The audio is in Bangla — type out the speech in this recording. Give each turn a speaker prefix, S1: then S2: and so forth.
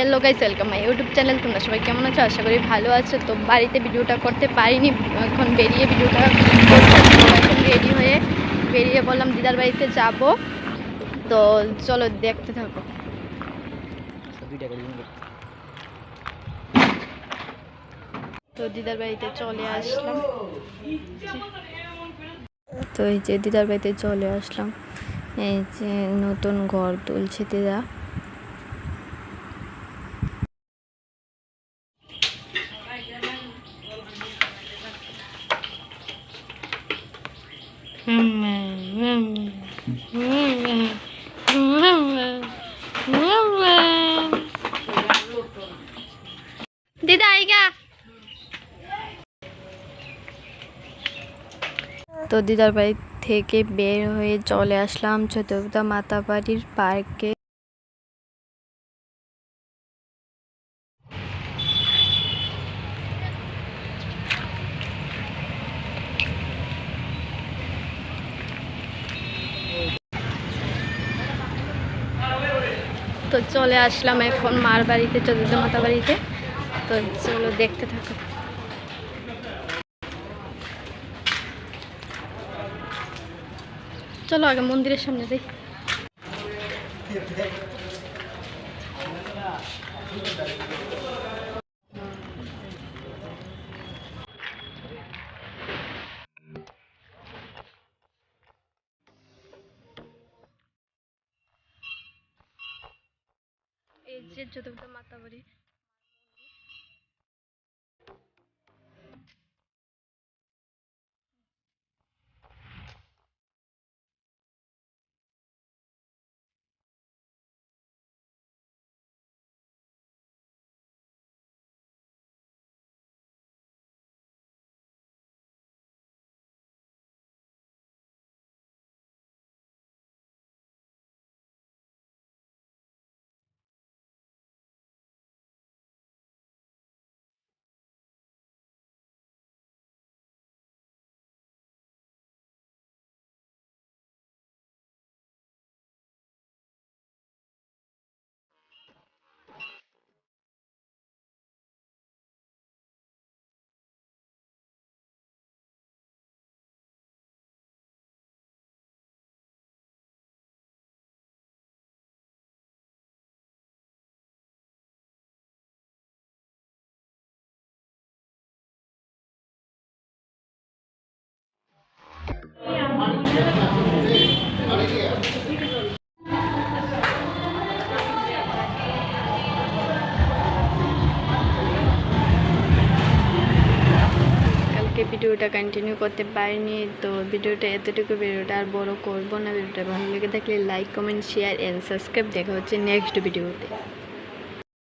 S1: Hello guys, welcome my YouTube channel. তোমরা সবাই কেমন আছো? আশা করি ভালো আছো। তো বাড়িতে ভিডিওটা করতে পারিনি, এখন বেরিয়ে ভিডিওটা করছি। এখন রেডি হয়ে বেরিয়ে বললাম দিদার বাড়িতে যাব। তো চলো দেখতে থাকো। তো দিদার বাড়িতে চলে আসলাম। তো এই যে দিদার বাড়িতে চলে আসলাম। এই যে নতুন ঘর তুলছে দিদা। দিদা আইগা। তো দিদার বাড়ি থেকে বের হয়ে চলে আসলাম ছোটদা মাতাবাড়ির পার্কে। তো চলে আসলাম এখন মার বাড়িতে, ছোটদা মাতা বাড়িতে। তো চলো দেখতে থাকো। চলো আগে মন্দিরের সামনে যাই। এই যে ছোটদা মাতা বাড়ি। ভিডিওটা কন্টিনিউ করতে পারিনি, তো ভিডিওটা এতটুকু। ভিডিওটা আর বড় করবো না। ভিডিওটা ভালো লেগে থাকলে like, comment, share and subscribe. দেখা হচ্ছে নেক্সট ভিডিওতে।